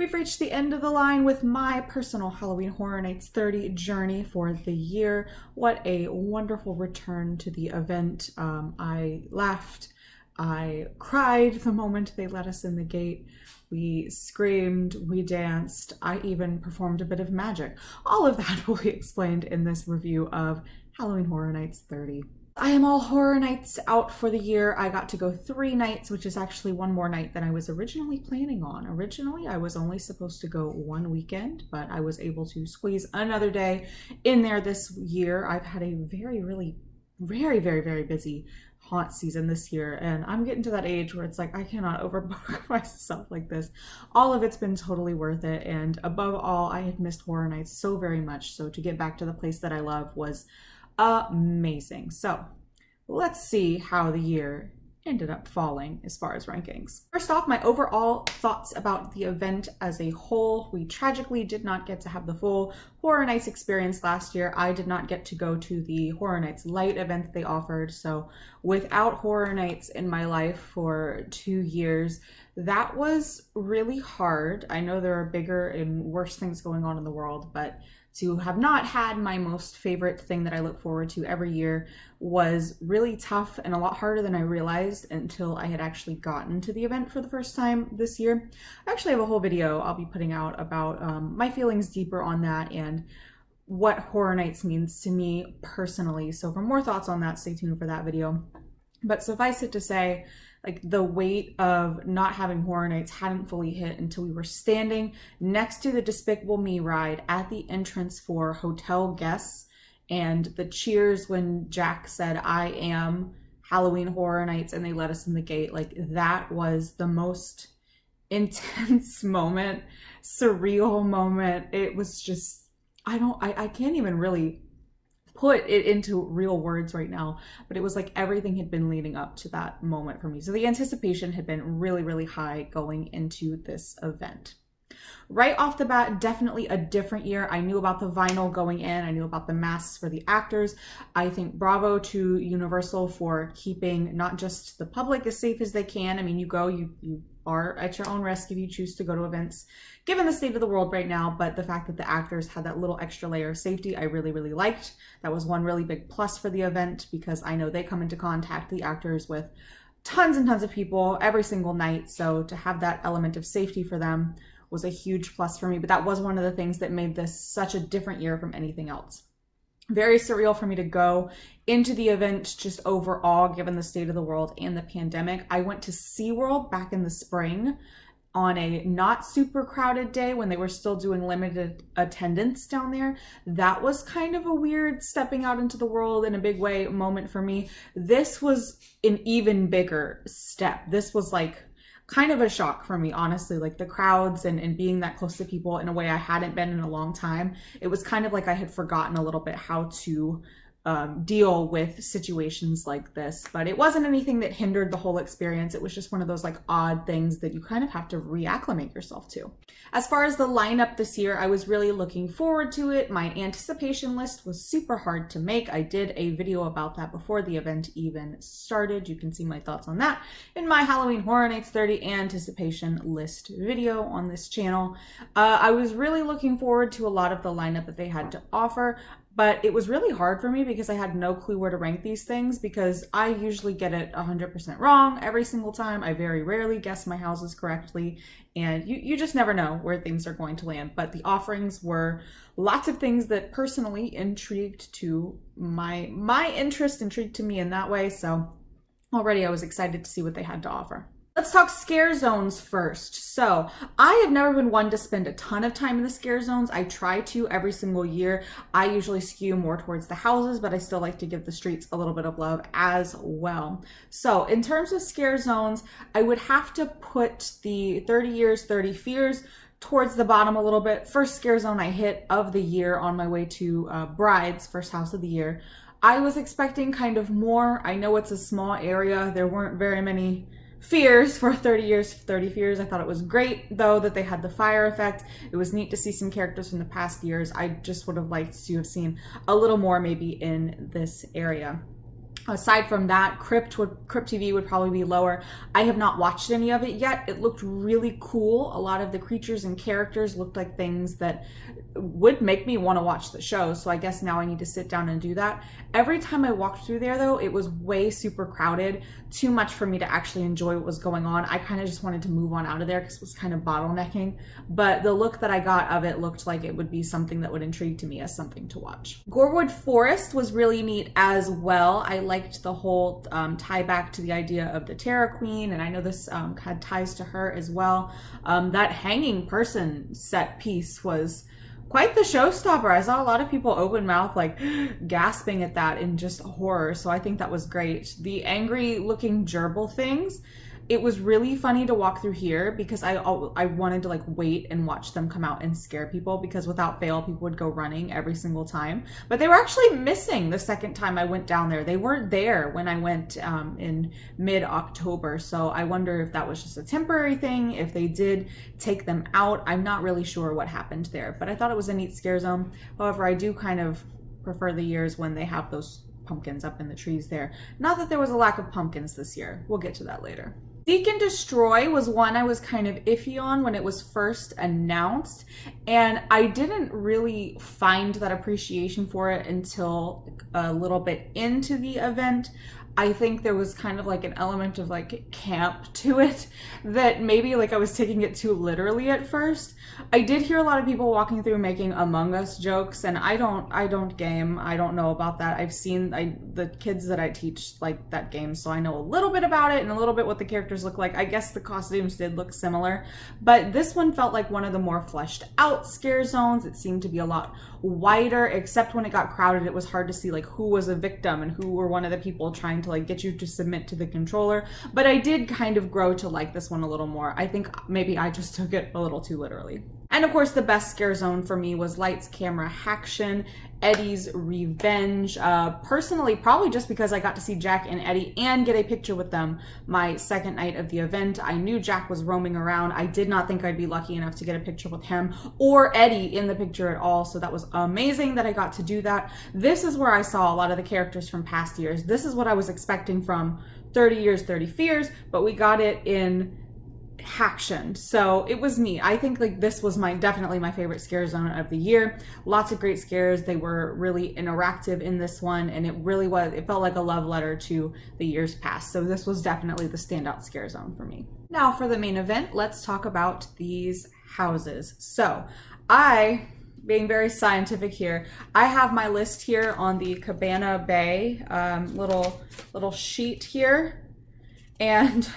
We've reached the end of the line with my personal Halloween Horror Nights 30 journey for the year. What a wonderful return to the event. I laughed, I cried the moment they let us in the gate. We screamed, we danced, I even performed a bit of magic. All of that will be explained in this review of Halloween Horror Nights 30. I am all Horror Nights out for the year. I got to go 3 nights, which is actually one more night than I was originally planning on. Originally, I was only supposed to go 1 weekend, but I was able to squeeze another day in there this year. I've had a very busy haunt season this year, and I'm getting to that age where it's like I cannot overbook myself like this. All of it's been totally worth it, and above all, I had missed Horror Nights so very much, so to get back to the place that I love was amazing. So let's see how the year ended up falling as far as rankings. First off, my overall thoughts about the event as a whole. We tragically did not get to have the full Horror Nights experience last year. I did not get to go to the Horror Nights Light event that they offered. So without Horror Nights in my life for 2 years, that was really hard. I know there are bigger and worse things going on in the world, but to have not had my most favorite thing that I look forward to every year was really tough and a lot harder than I realized until I had actually gotten to the event for the first time this year. I actually have a whole video I'll be putting out about my feelings deeper on that and what Horror Nights means to me personally. So for more thoughts on that, stay tuned for that video. But suffice it to say, like, the weight of not having Horror Nights hadn't fully hit until we were standing next to the Despicable Me ride at the entrance for hotel guests, and the cheers when Jack said, "I am Halloween Horror Nights," and they let us in the gate. Like, that was the most intense moment, surreal moment. It was just, I can't even really put it into real words right now, but it was like everything had been leading up to that moment for me. So the anticipation had been really high going into this event. Right off the bat, definitely a different year. I knew about the vinyl going in. I knew about the masks for the actors. I think bravo to Universal for keeping not just the public as safe as they can. I mean, you are at your own risk if you choose to go to events, given the state of the world right now, but the fact that the actors had that little extra layer of safety, I really liked. That was one really big plus for the event, because I know they come into contact, the actors, with tons and tons of people every single night. So to have that element of safety for them was a huge plus for me, but that was one of the things that made this such a different year from anything else. Very surreal for me to go into the event just overall, given the state of the world and the pandemic. I went to SeaWorld back in the spring on a not super crowded day when they were still doing limited attendance down there. That was kind of a weird stepping out into the world in a big way moment for me. This was an even bigger step. This was like kind of a shock for me, honestly, like the crowds and being that close to people in a way I hadn't been in a long time. It was kind of like I had forgotten a little bit how to deal with situations like this, but it wasn't anything that hindered the whole experience. It was just one of those like odd things that you kind of have to reacclimate yourself to. As far as the lineup this year, I was really looking forward to it. My anticipation list was super hard to make. I did a video about that before the event even started. You can see my thoughts on that in my Halloween Horror Nights 30 anticipation list video on this channel. I was really looking forward to a lot of the lineup that they had to offer. But it was really hard for me because I had no clue where to rank these things, because I usually get it 100% wrong every single time. I very rarely guess my houses correctly, and you just never know where things are going to land. But the offerings were lots of things that personally intrigued to my interest, intrigued to me in that way. So already I was excited to see what they had to offer. Let's talk scare zones first. So I have never been one to spend a ton of time in the scare zones. I try to every single year. I usually skew more towards the houses, but I still like to give the streets a little bit of love as well. So in terms of scare zones, I would have to put the 30 Years, 30 Fears towards the bottom a little bit. First scare zone I hit of the year on my way to Bride's first house of the year. I was expecting kind of more. I know it's a small area. There weren't very many fears for 30 Years, 30 Fears. I thought it was great, though, that they had the fire effect. It was neat to see some characters from the past years. I just would have liked to have seen a little more maybe in this area. Aside from that, Crypt TV would probably be lower. I have not watched any of it yet. It looked really cool. A lot of the creatures and characters looked like things that would make me want to watch the show. So I guess now I need to sit down and do that. Every time I walked through there though, it was way super crowded. Too much for me to actually enjoy what was going on. I kind of just wanted to move on out of there because it was kind of bottlenecking. But the look that I got of it looked like it would be something that would intrigue to me as something to watch. Gorewood Forest was really neat as well. I liked the whole tie back to the idea of the Terror Queen, and I know this had ties to her as well. That hanging person set piece was quite the showstopper. I saw a lot of people open mouth, like gasping at that in just horror. So I think that was great. The angry looking gerbil things, it was really funny to walk through here because I wanted to like wait and watch them come out and scare people, because without fail people would go running every single time. But they were actually missing the second time I went down there. They weren't there when I went in mid-October. So I wonder if that was just a temporary thing, if they did take them out. I'm not really sure what happened there, but I thought it was a neat scare zone. However, I do kind of prefer the years when they have those pumpkins up in the trees there. Not that there was a lack of pumpkins this year. We'll get to that later. Seek and Destroy was one I was kind of iffy on when it was first announced, and I didn't really find that appreciation for it until a little bit into the event. I think there was kind of like an element of like camp to it that maybe like I was taking it too literally at first. I did hear a lot of people walking through making Among Us jokes, and I don't game. I don't know about that. I've seen the kids that I teach like that game, so I know a little bit about it and a little bit what the characters look like. I guess the costumes did look similar, but this one felt like one of the more fleshed out scare zones. It seemed to be a lot wider, except when it got crowded, it was hard to see like who was a victim and who were one of the people trying to like get you to submit to the controller. But I did kind of grow to like this one a little more. I think maybe I just took it a little too literally. And of course, the best scare zone for me was Lights, Camera, Haction, Eddie's Revenge. Personally, probably just because I got to see Jack and Eddie and get a picture with them my second night of the event. I knew Jack was roaming around. I did not think I'd be lucky enough to get a picture with him or Eddie in the picture at all. So that was amazing that I got to do that. This is where I saw a lot of the characters from past years. This is what I was expecting from 30 Years, 30 Fears, but we got it in Haction, so it was neat. I think like this was definitely my favorite scare zone of the year. Lots of great scares. They were really interactive in this one, and it felt like a love letter to the years past. So this was definitely the standout scare zone for me. Now for the main event, let's talk about these houses. So being very scientific here, I have my list here on the Cabana Bay little sheet here, and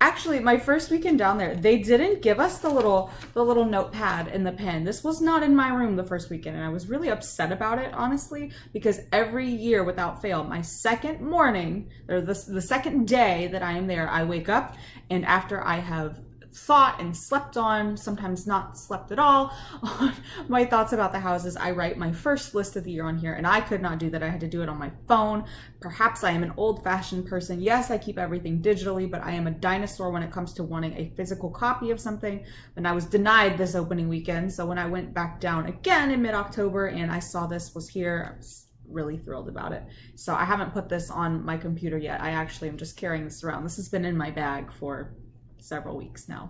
actually, my first weekend down there, they didn't give us the little notepad and the pen. This was not in my room the first weekend, and I was really upset about it, honestly, because every year, without fail, my second morning, or the second day that I am there, I wake up, and after I have thought and slept on, sometimes not slept at all, on my thoughts about the houses, I write my first list of the year on here, and I could not do that. I had to do it on my phone. Perhaps I am an old-fashioned person. Yes, I keep everything digitally, but I am a dinosaur when it comes to wanting a physical copy of something, and I was denied this opening weekend. So when I went back down again in mid-October and I saw this was here, I was really thrilled about it. So I haven't put this on my computer yet. I actually am just carrying this around. This has been in my bag for several weeks now.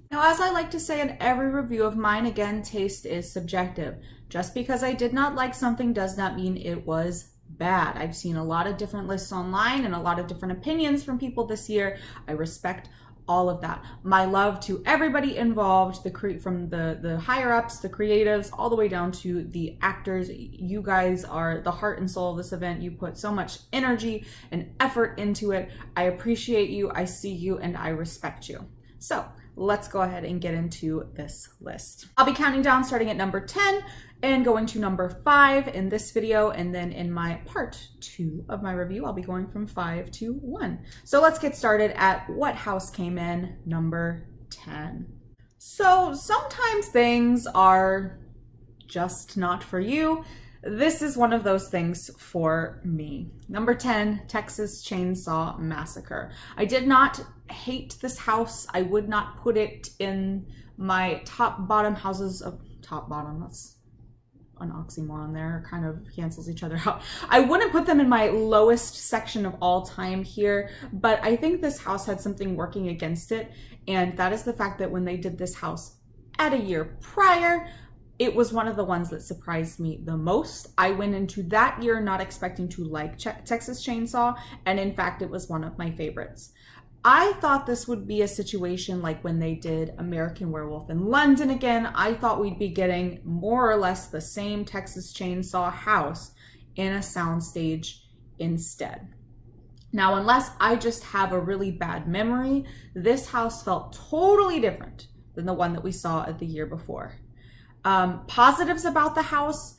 Now, as I like to say in every review of mine, again, taste is subjective. Just because I did not like something does not mean it was bad. I've seen a lot of different lists online and a lot of different opinions from people this year. I respect all of that. My love to everybody involved, from the higher ups, the creatives, all the way down to the actors. You guys are the heart and soul of this event. You put so much energy and effort into it. I appreciate you, I see you, and I respect you. So let's go ahead and get into this list. I'll be counting down starting at number 10 and going to number 5 in this video, and then in my part 2 of my review, I'll be going from 5 to 1. So let's get started at what house came in number 10. So sometimes things are just not for you. This is one of those things for me. Number 10, Texas Chainsaw Massacre. I did not hate this house. I would not put it in my top bottom houses of top bottom. That's an oxymoron there, kind of cancels each other out. I wouldn't put them in my lowest section of all time here, but I think this house had something working against it, and that is the fact that when they did this house at a year prior, it was one of the ones that surprised me the most. I went into that year not expecting to like Texas Chainsaw, and in fact, it was one of my favorites. I thought this would be a situation like when they did American Werewolf in London again. I thought we'd be getting more or less the same Texas Chainsaw house in a soundstage instead. Now, unless I just have a really bad memory, this house felt totally different than the one that we saw at the year before. Positives about the house,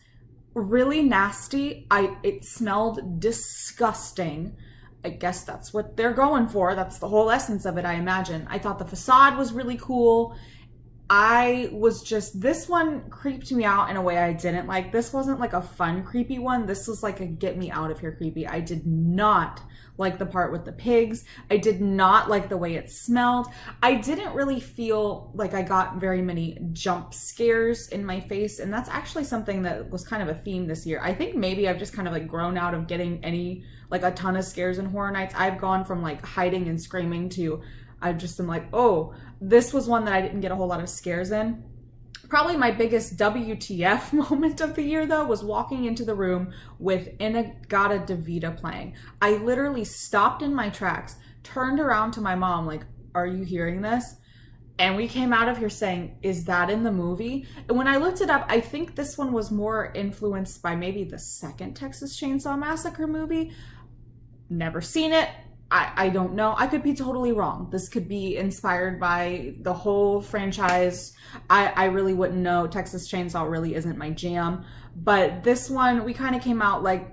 really nasty. It smelled disgusting. I guess that's what they're going for. That's the whole essence of it, I imagine. I thought the facade was really cool. This one creeped me out in a way I didn't like. This wasn't like a fun, creepy one. This was like a get me out of here creepy. I did not like the part with the pigs. I did not like the way it smelled. I didn't really feel like I got very many jump scares in my face. And that's actually something that was kind of a theme this year. I think maybe I've just kind of like grown out of getting a ton of scares in Horror Nights. I've gone from like hiding and screaming to I just am like, oh, this was one that I didn't get a whole lot of scares in. Probably my biggest WTF moment of the year, though, was walking into the room with In-A-Gadda-Da-Vida playing. I literally stopped in my tracks, turned around to my mom, like, are you hearing this? And we came out of here saying, is that in the movie? And when I looked it up, I think this one was more influenced by maybe the second Texas Chainsaw Massacre movie. Never seen it. I don't know. I could be totally wrong. This could be inspired by the whole franchise. I really wouldn't know. Texas Chainsaw really isn't my jam. But this one, we kind of came out like,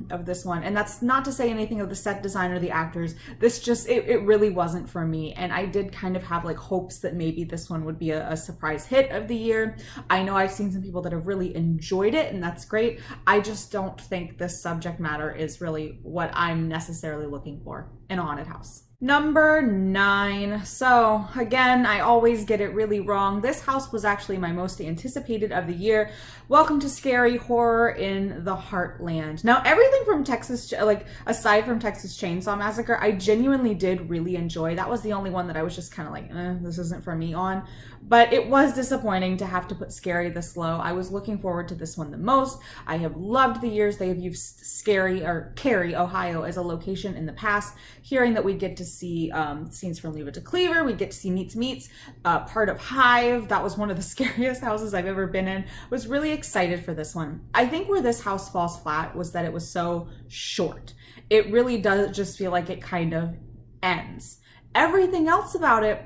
of this one. And that's not to say anything of the set design or the actors. This just, it really wasn't for me. And I did kind of have like hopes that maybe this one would be a surprise hit of the year. I know I've seen some people that have really enjoyed it, and that's great. I just don't think this subject matter is really what I'm necessarily looking for in a haunted house. Number 9. So again, I always get it really wrong. This house was actually my most anticipated of the year. Welcome to Scary Horror in the Heartland. Now, everything from Texas, like aside from Texas Chainsaw Massacre, I genuinely did really enjoy. That was the only one that I was just kind of like, this isn't for me on. But it was disappointing to have to put Scary this low. I was looking forward to this one the most. I have loved the years they have used Cary, Ohio as a location in the past. Hearing that we get to see scenes from Leave It to Cleaver, we get to see Meets, part of Hive. That was one of the scariest houses I've ever been in. Was really excited for this one. I think where this house falls flat was that it was so short. It really does just feel like it kind of ends. Everything else about it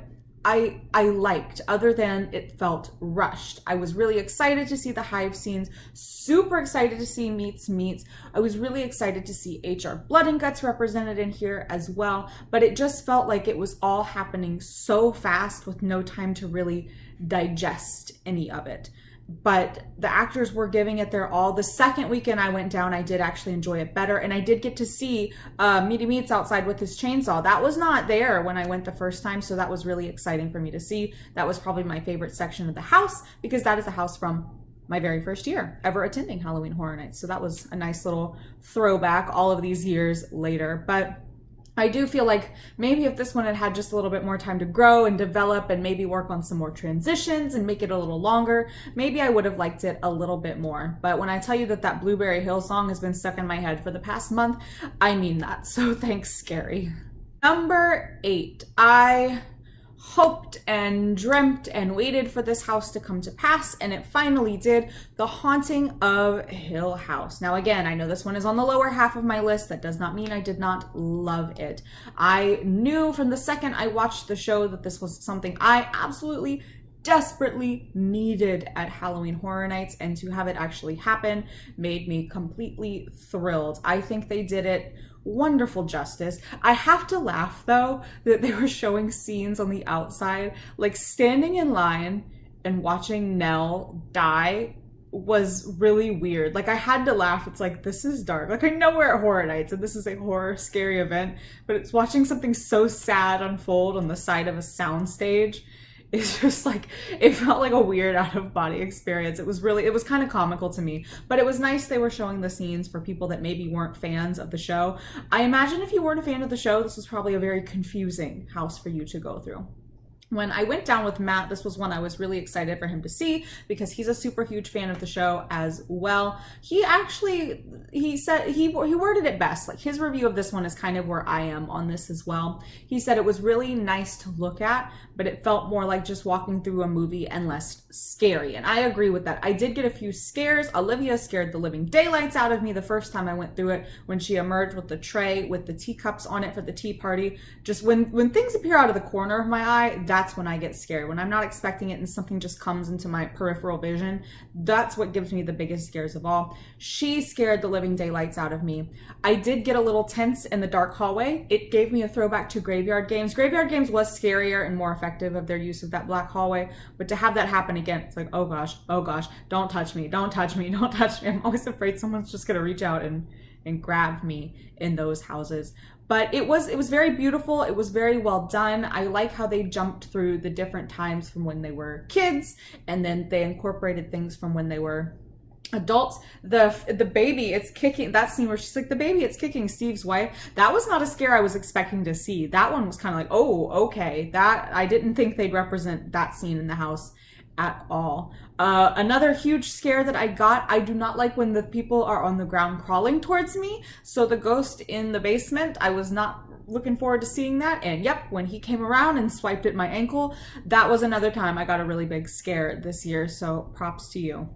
I liked, other than it felt rushed. I was really excited to see the Hive scenes, super excited to see Meets. I was really excited to see HR Blood and Guts represented in here as well, but it just felt like it was all happening so fast with no time to really digest any of it. But the actors were giving it their all. The second weekend I went down, I did actually enjoy it better. And I did get to see Meets outside with his chainsaw. That was not there when I went the first time. So that was really exciting for me to see. That was probably my favorite section of the house, because that is a house from my very first year ever attending Halloween Horror Nights. So that was a nice little throwback all of these years later. But I do feel like maybe if this one had had just a little bit more time to grow and develop and maybe work on some more transitions and make it a little longer, maybe I would have liked it a little bit more. But when I tell you that Blueberry Hill song has been stuck in my head for the past month, I mean that. So thanks, Scary. Number 8. I hoped and dreamt and waited for this house to come to pass, and it finally did. The Haunting of Hill House. Now again, I know this one is on the lower half of my list. That does not mean I did not love it. I knew from the second I watched the show that this was something I absolutely desperately needed at Halloween Horror Nights, and to have it actually happen made me completely thrilled. I think they did it wonderful justice. I have to laugh though that they were showing scenes on the outside, like standing in line and watching Nell die was really weird. Like I had to laugh. It's like, this is dark. Like I know we're at Horror Nights and this is a horror scary event, but it's watching something so sad unfold on the side of a soundstage. It's just like, it felt like a weird out of body experience. It was kind of comical to me, but it was nice they were showing the scenes for people that maybe weren't fans of the show. I imagine if you weren't a fan of the show, this was probably a very confusing house for you to go through. When I went down with Matt, this was one I was really excited for him to see because he's a super huge fan of the show as well. He said, he worded it best. Like, his review of this one is kind of where I am on this as well. He said it was really nice to look at, but it felt more like just walking through a movie and less scary. And I agree with that. I did get a few scares. Olivia scared the living daylights out of me the first time I went through it, when she emerged with the tray with the teacups on it for the tea party. Just when things appear out of the corner of my eye, that's when I get scared. When I'm not expecting it and something just comes into my peripheral vision, that's what gives me the biggest scares of all. She scared the living daylights out of me. I did get a little tense in the dark hallway. It gave me a throwback to Graveyard Games. Graveyard Games was scarier and more effective of their use of that black hallway, but to have that happen again, it's like, oh gosh, don't touch me, don't touch me, don't touch me. I'm always afraid someone's just gonna reach out and grab me in those houses. But it was very beautiful. It was very well done. I like how they jumped through the different times from when they were kids, and then they incorporated things from when they were adults. The baby, it's kicking, that scene where she's like, the baby, it's kicking Steve's wife. That was not a scare I was expecting to see. That one was kind of like, oh, okay. That, I didn't think they'd represent that scene in the house at all. Another huge scare that I got, I do not like when the people are on the ground crawling towards me. So the ghost in the basement, I was not looking forward to seeing that. And yep, when he came around and swiped at my ankle, that was another time I got a really big scare this year. So props to you.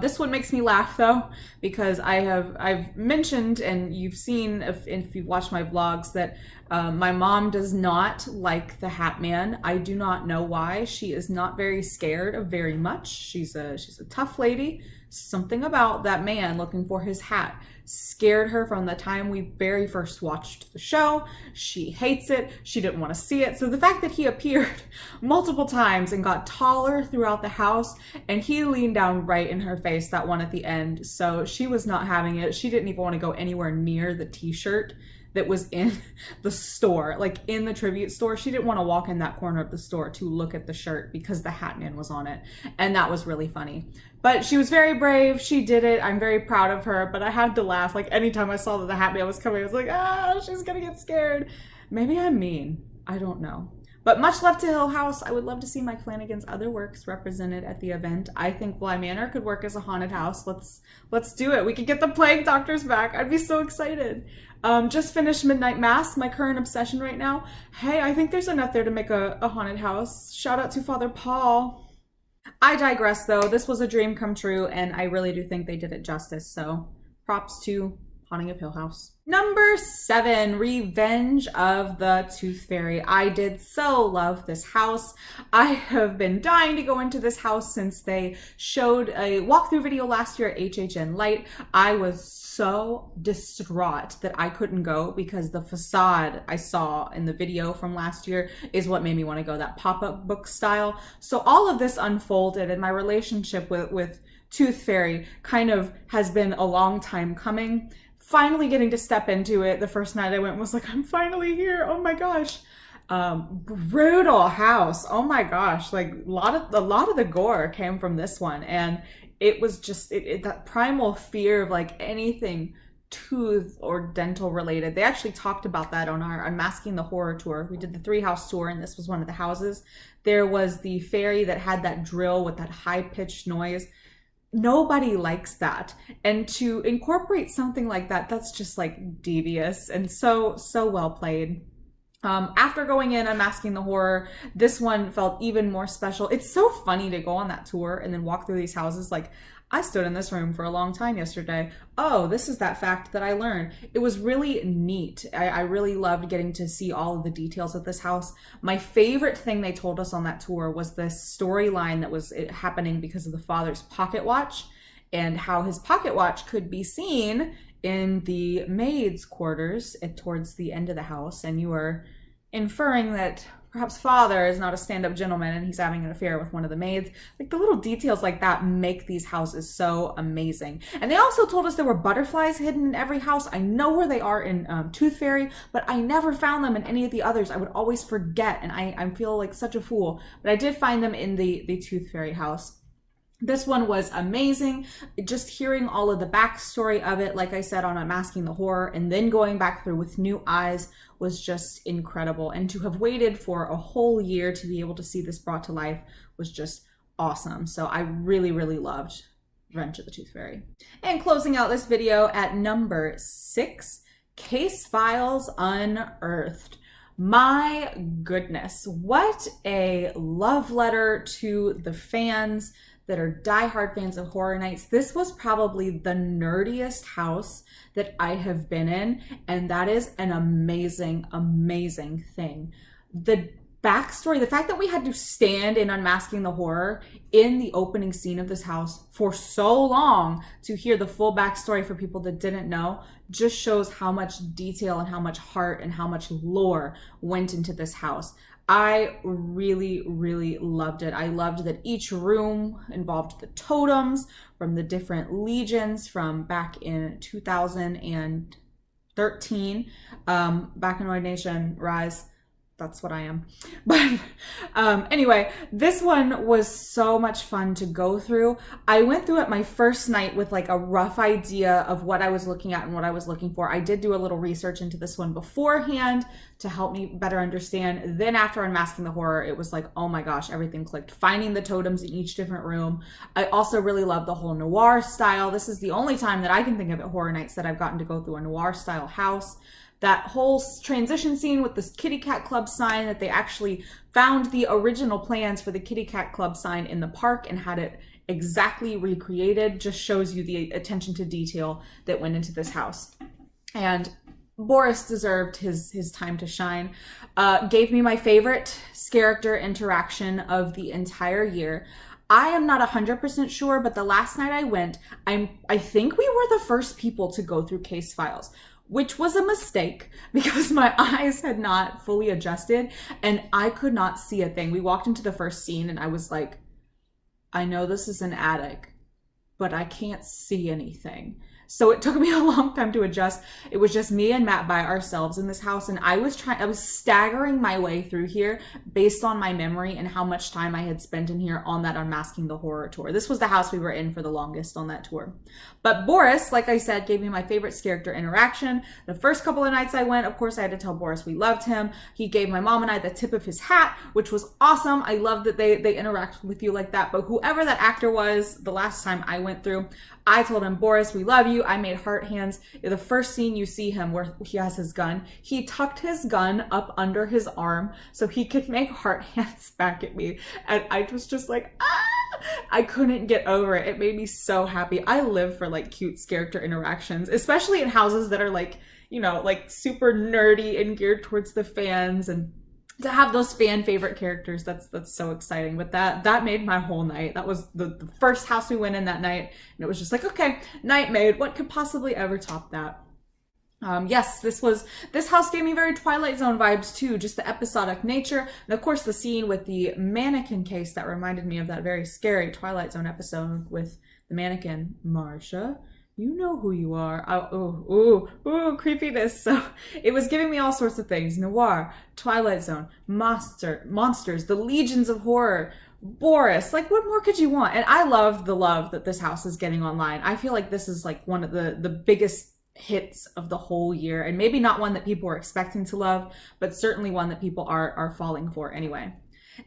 This one makes me laugh though, because I've mentioned, and you've seen if you've watched my vlogs, that my mom does not like the Hat Man. I do not know why. She is not very scared of very much. She's a tough lady. Something about that man looking for his hat scared her from the time we very first watched the show. She hates it. She didn't want to see it. So the fact that he appeared multiple times and got taller throughout the house, and he leaned down right in her face, that one at the end. So she was not having it. She didn't even want to go anywhere near the t-shirt that was in the store, like in the tribute store. She didn't want to walk in that corner of the store to look at the shirt because the Hat Man was on it. And that was really funny. But she was very brave. She did it. I'm very proud of her, but I had to laugh. Like, anytime I saw that the Hat Man was coming, I was like, ah, she's gonna get scared. Maybe I'm mean. I don't know. But much love to Hill House. I would love to see Mike Flanagan's other works represented at the event. I think Bly Manor could work as a haunted house. Let's do it. We could get the Plague Doctors back. I'd be so excited. Just finished Midnight Mass, my current obsession right now. Hey, I think there's enough there to make a haunted house. Shout out to Father Paul. I digress though. This was a dream come true, and I really do think they did it justice. So props to Haunting of Hill House. Number 7, Revenge of the Tooth Fairy. I did so love this house. I have been dying to go into this house since they showed a walkthrough video last year at HHN Light. I was so distraught that I couldn't go because the facade I saw in the video from last year is what made me want to go, that pop-up book style. So all of this unfolded, and my relationship with Tooth Fairy kind of has been a long time coming. Finally getting to step into it the first night I went was like, I'm finally here. Oh my gosh. Brutal house. Oh my gosh. Like a lot of the gore came from this one. And it was just that primal fear of like anything tooth or dental related. They actually talked about that on our Unmasking the Horror tour. We did the 3-house tour, and this was one of the houses. There was the fairy that had that drill with that high-pitched noise. Nobody likes that, and to incorporate something like that, that's just like devious, and so well played. After going in Unmasking the Horror, this one felt even more special. It's so funny to go on that tour and then walk through these houses. Like, I stood in this room for a long time yesterday. Oh, this is that fact that I learned. It was really neat. I really loved getting to see all of the details of this house. My favorite thing they told us on that tour was this storyline that was happening because of the father's pocket watch, and how his pocket watch could be seen in the maid's quarters towards the end of the house. And you were inferring that perhaps father is not a stand-up gentleman and he's having an affair with one of the maids. Like the little details like that make these houses so amazing. And they also told us there were butterflies hidden in every house. I know where they are in Tooth Fairy, but I never found them in any of the others. I would always forget, and I feel like such a fool. But I did find them in the Tooth Fairy house. This one was amazing. Just hearing all of the backstory of it, like I said, on Unmasking the Horror, and then going back through with new eyes was just incredible. And to have waited for a whole year to be able to see this brought to life was just awesome. So I really, really loved Revenge of the Tooth Fairy. And closing out this video at number 6, Case Files Unearthed. My goodness, what a love letter to the fans that are diehard fans of Horror Nights. This was probably the nerdiest house that I have been in, and that is an amazing, amazing thing. The backstory, the fact that we had to stand in Unmasking the Horror in the opening scene of this house for so long to hear the full backstory for people that didn't know, just shows how much detail and how much heart and how much lore went into this house. I really, really loved it. I loved that each room involved the totems from the different legions from back in 2013. Back in Noid Nation, Rise. That's what I am. But anyway, this one was so much fun to go through. I went through it my first night with like a rough idea of what I was looking at and what I was looking for. I did do a little research into this one beforehand to help me better understand. Then after Unmasking the Horror, it was like, oh my gosh, everything clicked. Finding the totems in each different room. I also really love the whole noir style. This is the only time that I can think of at Horror Nights that I've gotten to go through a noir style house. That whole transition scene with this Kitty Cat Club sign, that they actually found the original plans for the Kitty Cat Club sign in the park and had it exactly recreated, just shows you the attention to detail that went into this house. And Boris deserved his time to shine. Gave me my favorite character interaction of the entire year. I am not 100% sure, but the last night I went, I think we were the first people to go through case files, which was a mistake because my eyes had not fully adjusted and I could not see a thing. We walked into the first scene and I was like, I know this is an attic, but I can't see anything. So it took me a long time to adjust. It was just me and Matt by ourselves in this house, and I was staggering my way through here based on my memory and how much time I had spent in here on that Unmasking the Horror tour. This was the house we were in for the longest on that tour. But Boris, like I said, gave me my favorite character interaction. The first couple of nights I went, of course, I had to tell Boris we loved him. He gave my mom and I the tip of his hat, which was awesome. I love that they interact with you like that. But whoever that actor was the last time I went through, I told him, Boris, we love you. I made heart hands. The first scene you see him where he has his gun, he tucked his gun up under his arm so he could make heart hands back at me. And I was just like, ah! I couldn't get over it. It made me so happy. I live for like cute character interactions, especially in houses that are like, you know, like super nerdy and geared towards the fans, and to have those fan favorite characters, that's so exciting. But that made my whole night. That was the first house we went in that night, and it was just like, okay, night made. What could possibly ever top that? Yes, this house gave me very Twilight Zone vibes too, just the episodic nature. And of course the scene with the mannequin case, that reminded me of that very scary Twilight Zone episode with the mannequin. Marsha, you know who you are. Oh, creepiness. So it was giving me all sorts of things. Noir, Twilight Zone, monsters, the legions of horror, Boris. Like, what more could you want? And I love the love that this house is getting online. I feel like this is like one of the biggest hits of the whole year, and maybe not one that people were expecting to love, but certainly one that people are falling for anyway.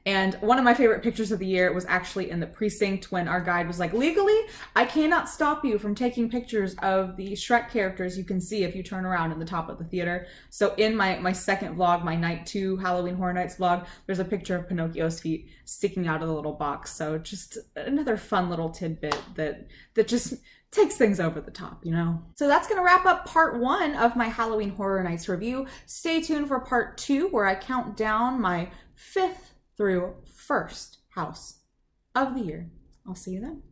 And one of my favorite pictures of the year was actually in the precinct when our guide was like, legally, I cannot stop you from taking pictures of the Shrek characters you can see if you turn around in the top of the theater. So in my second vlog, my night 2 Halloween Horror Nights vlog, there's a picture of Pinocchio's feet sticking out of the little box. So just another fun little tidbit that just takes things over the top, you know? So that's gonna wrap up part 1 of my Halloween Horror Nights review. Stay tuned for part 2, where I count down my 5th through 1st house of the year. I'll see you then.